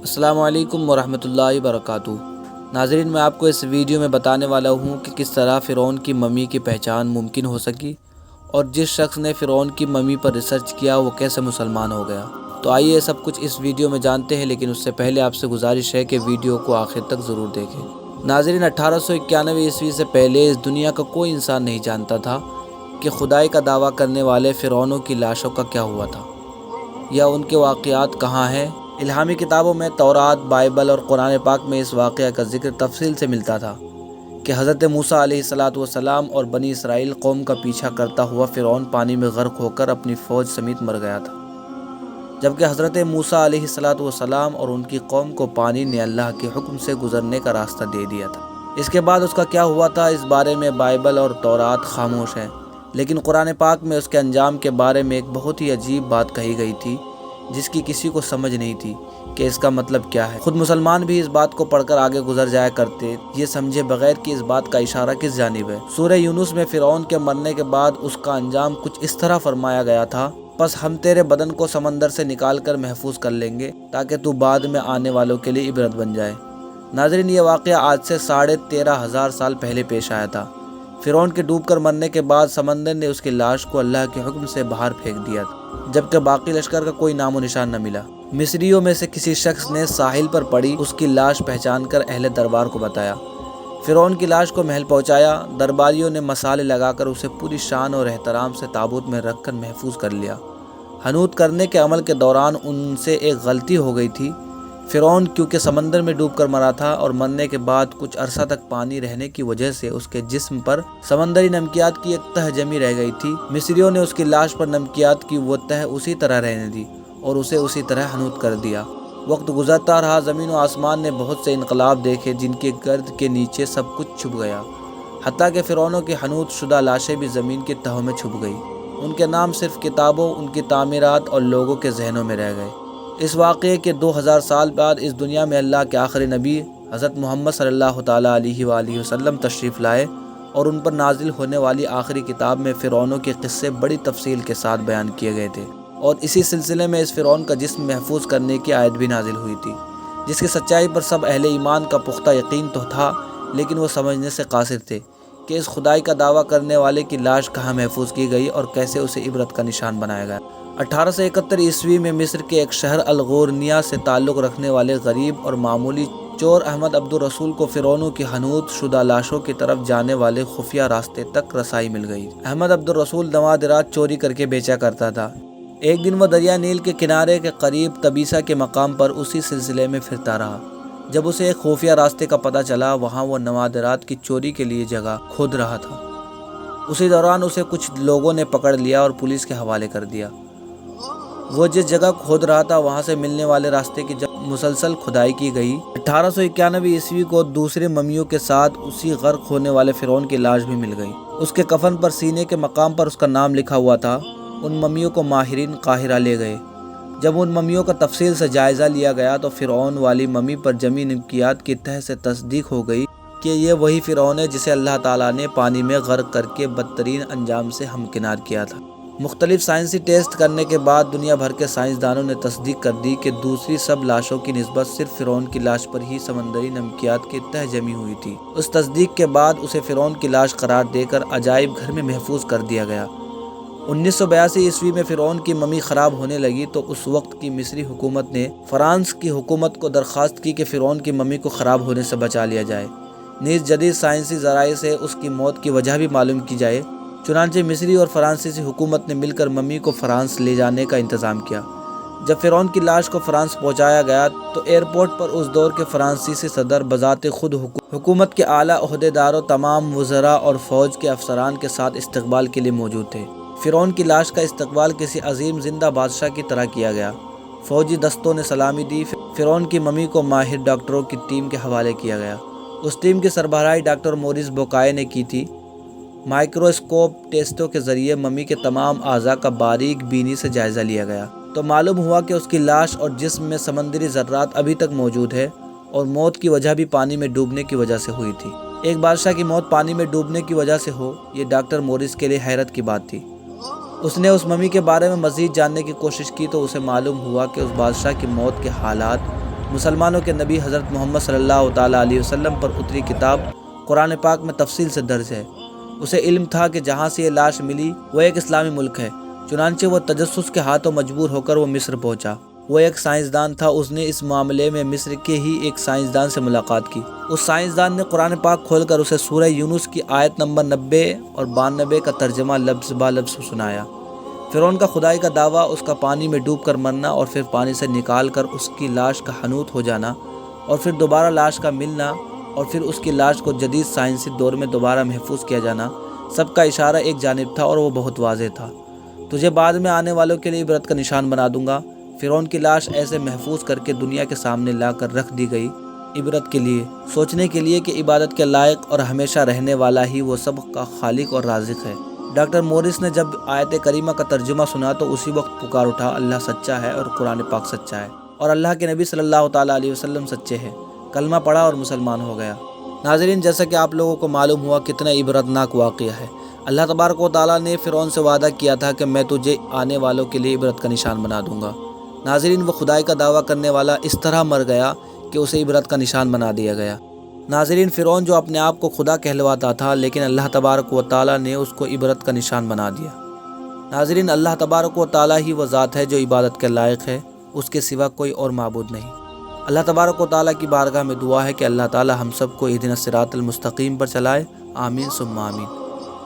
السلام علیکم ورحمۃ اللہ وبرکاتہ۔ ناظرین، میں آپ کو اس ویڈیو میں بتانے والا ہوں کہ کس طرح فرعون کی ممی کی پہچان ممکن ہو سکی اور جس شخص نے فرعون کی ممی پر ریسرچ کیا وہ کیسے مسلمان ہو گیا۔ تو آئیے سب کچھ اس ویڈیو میں جانتے ہیں، لیکن اس سے پہلے آپ سے گزارش ہے کہ ویڈیو کو آخر تک ضرور دیکھیں۔ ناظرین، 1891 عیسوی سے پہلے اس دنیا کا کوئی انسان نہیں جانتا تھا کہ خدائی کا دعویٰ کرنے والے فرعونوں کی لاشوں کا کیا ہوا تھا یا ان کے واقعات کہاں ہیں۔ الہامی کتابوں میں تورات، بائبل اور قرآن پاک میں اس واقعہ کا ذکر تفصیل سے ملتا تھا کہ حضرت موسیٰ علیہ السلام اور بنی اسرائیل قوم کا پیچھا کرتا ہوا فرعون پانی میں غرق ہو کر اپنی فوج سمیت مر گیا تھا، جبکہ حضرت موسیٰ علیہ السلام اور ان کی قوم کو پانی نے اللہ کے حکم سے گزرنے کا راستہ دے دیا تھا۔ اس کے بعد اس کا کیا ہوا تھا، اس بارے میں بائبل اور تورات خاموش ہیں، لیکن قرآن پاک میں اس کے انجام کے بارے میں ایک بہت ہی عجیب بات کہی گئی تھی جس کی کسی کو سمجھ نہیں تھی کہ اس کا مطلب کیا ہے۔ خود مسلمان بھی اس بات کو پڑھ کر آگے گزر جایا کرتے، یہ سمجھے بغیر کہ اس بات کا اشارہ کس جانب ہے۔ سورہ یونس میں فرعون کے مرنے کے بعد اس کا انجام کچھ اس طرح فرمایا گیا تھا: پس ہم تیرے بدن کو سمندر سے نکال کر محفوظ کر لیں گے تاکہ تو بعد میں آنے والوں کے لیے عبرت بن جائے۔ ناظرین، یہ واقعہ آج سے 13,500 سال پہلے پیش آیا تھا۔ فرعون کے ڈوب کر مرنے کے بعد سمندر نے اس کی لاش کو اللہ کے حکم سے باہر پھینک دیا، جبکہ باقی لشکر کا کوئی نام و نشان نہ ملا۔ مصریوں میں سے کسی شخص نے ساحل پر پڑی اس کی لاش پہچان کر اہل دربار کو بتایا۔ فرعون کی لاش کو محل پہنچایا۔ درباریوں نے مسالے لگا کر اسے پوری شان اور احترام سے تابوت میں رکھ کر محفوظ کر لیا۔ حنوط کرنے کے عمل کے دوران ان سے ایک غلطی ہو گئی تھی۔ فرعون کیونکہ سمندر میں ڈوب کر مرا تھا اور مرنے کے بعد کچھ عرصہ تک پانی رہنے کی وجہ سے اس کے جسم پر سمندری نمکیات کی ایک تہ جمی رہ گئی تھی۔ مصریوں نے اس کی لاش پر نمکیات کی وہ تہ اسی طرح رہنے دی اور اسے اسی طرح حنوط کر دیا۔ وقت گزرتا رہا، زمین و آسمان نے بہت سے انقلاب دیکھے جن کے گرد کے نیچے سب کچھ چھپ گیا، حتیٰ کہ فرعونوں کی حنوط شدہ لاشیں بھی زمین کی تہوں میں چھپ گئی۔ ان کے نام صرف کتابوں، ان کی تعمیرات اور لوگوں کے ذہنوں میں رہ گئے۔ اس واقعے کے 2000 سال بعد اس دنیا میں اللہ کے آخری نبی حضرت محمد صلی اللہ تعالیٰ علیہ وآلہ وسلم تشریف لائے اور ان پر نازل ہونے والی آخری کتاب میں فرعونوں کے قصے بڑی تفصیل کے ساتھ بیان کیے گئے تھے، اور اسی سلسلے میں اس فرعون کا جسم محفوظ کرنے کی آیت بھی نازل ہوئی تھی، جس کی سچائی پر سب اہل ایمان کا پختہ یقین تو تھا، لیکن وہ سمجھنے سے قاصر تھے کہ اس خدائی کا دعویٰ کرنے والے کی لاش کہاں محفوظ کی گئی اور کیسے اسے عبرت کا نشان بنایا گیا۔ 1871 عیسوی میں مصر کے ایک شہر الغورنیہ سے تعلق رکھنے والے غریب اور معمولی چور احمد عبد الرسول کو فرعونوں کی حنوط شدہ لاشوں کی طرف جانے والے خفیہ راستے تک رسائی مل گئی۔ احمد عبد الرسول نوادرات چوری کر کے بیچا کرتا تھا۔ ایک دن وہ دریا نیل کے کنارے کے قریب تبیسا کے مقام پر اسی سلسلے میں پھرتا رہا۔ جب اسے ایک خفیہ راستے کا پتہ چلا، وہاں وہ نوادرات کی چوری کے لیے جگہ کھود رہا تھا۔ اسی دوران اسے کچھ لوگوں نے پکڑ لیا اور پولیس کے حوالے کر دیا۔ وہ جس جگہ کھود رہا تھا وہاں سے ملنے والے راستے کی جب مسلسل کھدائی کی گئی، 1891 عیسوی کو دوسرے ممیوں کے ساتھ اسی غرق ہونے والے فرعون کی لاش بھی مل گئی۔ اس کے کفن پر سینے کے مقام پر اس کا نام لکھا ہوا تھا۔ ان ممیوں کو ماہرین قاہرہ لے گئے۔ جب ان ممیوں کا تفصیل سے جائزہ لیا گیا تو فرعون والی ممی پر جمی نمکیات کی تہ سے تصدیق ہو گئی کہ یہ وہی فرعون ہے جسے اللہ تعالیٰ نے پانی میں غرق کر کے بدترین انجام سے ہمکنار کیا تھا۔ مختلف سائنسی ٹیسٹ کرنے کے بعد دنیا بھر کے سائنسدانوں نے تصدیق کر دی کہ دوسری سب لاشوں کی نسبت صرف فرعون کی لاش پر ہی سمندری نمکیات کی تہ جمی ہوئی تھی۔ اس تصدیق کے بعد اسے فرعون کی لاش قرار دے کر عجائب گھر میں محفوظ کر دیا گیا۔ 1982 عیسوی میں فرعون کی ممی خراب ہونے لگی تو اس وقت کی مصری حکومت نے فرانس کی حکومت کو درخواست کی کہ فرعون کی ممی کو خراب ہونے سے بچا لیا جائے، نیز جدید سائنسی ذرائع سے اس کی موت کی وجہ بھی معلوم کی جائے۔ چنانچہ مصری اور فرانسیسی حکومت نے مل کر ممی کو فرانس لے جانے کا انتظام کیا۔ جب فرعون کی لاش کو فرانس پہنچایا گیا تو ایئرپورٹ پر اس دور کے فرانسیسی صدر بذات خود حکومت کے اعلیٰ عہدیداروں، تمام وزراء اور فوج کے افسران کے ساتھ استقبال کے لیے موجود تھے۔ فرعون کی لاش کا استقبال کسی عظیم زندہ بادشاہ کی طرح کیا گیا۔ فوجی دستوں نے سلامی دی۔ فرعون کی ممی کو ماہر ڈاکٹروں کی ٹیم کے حوالے کیا گیا۔ اس ٹیم کی سربراہی ڈاکٹر موریس بوکائے نے کی تھی۔ مائکروسکوپ ٹیسٹوں کے ذریعے ممی کے تمام اعضاء کا باریک بینی سے جائزہ لیا گیا تو معلوم ہوا کہ اس کی لاش اور جسم میں سمندری ذرات ابھی تک موجود ہے اور موت کی وجہ بھی پانی میں ڈوبنے کی وجہ سے ہوئی تھی۔ ایک بادشاہ کی موت پانی میں ڈوبنے کی وجہ سے ہو، یہ ڈاکٹر موریس کے لیے حیرت کی بات تھی۔ اس نے اس ممی کے بارے میں مزید جاننے کی کوشش کی تو اسے معلوم ہوا کہ اس بادشاہ کی موت کے حالات مسلمانوں کے نبی حضرت محمد صلی اللہ تعالیٰ علیہ وسلم پر اتری کتاب قرآن پاک میں تفصیل سے درج ہے۔ اسے علم تھا کہ جہاں سے یہ لاش ملی وہ ایک اسلامی ملک ہے، چنانچہ وہ تجسس کے ہاتھوں مجبور ہو کر وہ مصر پہنچا۔ وہ ایک سائنسدان تھا، اس نے اس معاملے میں مصر کے ہی ایک سائنسدان سے ملاقات کی۔ اس سائنسدان نے قرآن پاک کھول کر اسے سورہ یونس کی آیت نمبر 90 اور 92 کا ترجمہ لفظ با لفظ سنایا۔ فرعون کا خدائی کا دعویٰ، اس کا پانی میں ڈوب کر مرنا اور پھر پانی سے نکال کر اس کی لاش کا حنوط ہو جانا اور پھر دوبارہ لاش کا ملنا اور پھر اس کی لاش کو جدید سائنسی دور میں دوبارہ محفوظ کیا جانا، سب کا اشارہ ایک جانب تھا اور وہ بہت واضح تھا۔ تجھے بعد میں آنے والوں کے لیے عبرت کا نشان بنا دوں گا۔ فرعون کی لاش ایسے محفوظ کر کے دنیا کے سامنے لا کر رکھ دی گئی، عبرت کے لیے، سوچنے کے لیے کہ عبادت کے لائق اور ہمیشہ رہنے والا ہی وہ سب کا خالق اور رازق ہے۔ ڈاکٹر مورس نے جب آیت کریمہ کا ترجمہ سنا تو اسی وقت پکار اٹھا، اللہ سچا ہے اور قرآن پاک سچا ہے اور اللہ کے نبی صلی اللہ تعالیٰ علیہ وسلم سچے ہیں۔ کلمہ پڑھا اور مسلمان ہو گیا۔ ناظرین، جیسا کہ آپ لوگوں کو معلوم ہوا کتنا عبرتناک واقعہ ہے۔ اللہ تبارک و تعالیٰ نے فرعون سے وعدہ کیا تھا کہ میں تجھے آنے والوں کے لیے عبرت کا نشان بنا دوں گا۔ ناظرین، وہ خدائی کا دعویٰ کرنے والا اس طرح مر گیا کہ اسے عبرت کا نشان بنا دیا گیا۔ ناظرین، فرعون جو اپنے آپ کو خدا کہلواتا تھا، لیکن اللہ تبارک و تعالیٰ نے اس کو عبرت کا نشان بنا دیا۔ ناظرین، اللہ تبارک و تعالیٰ ہی وہ ذات ہے جو عبادت کے لائق ہے، اس کے سوا کوئی اور معبود نہیں۔ اللہ تبارک و تعالیٰ کی بارگاہ میں دعا ہے کہ اللہ تعالیٰ ہم سب کو اہدنا الصراط المستقیم پر چلائے، آمین ثم آمین۔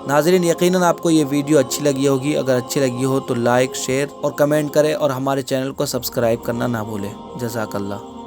ناظرین، یقیناً آپ کو یہ ویڈیو اچھی لگی ہوگی۔ اگر اچھی لگی ہو تو لائک، شیئر اور کمنٹ کریں اور ہمارے چینل کو سبسکرائب کرنا نہ بھولیں۔ جزاک اللہ۔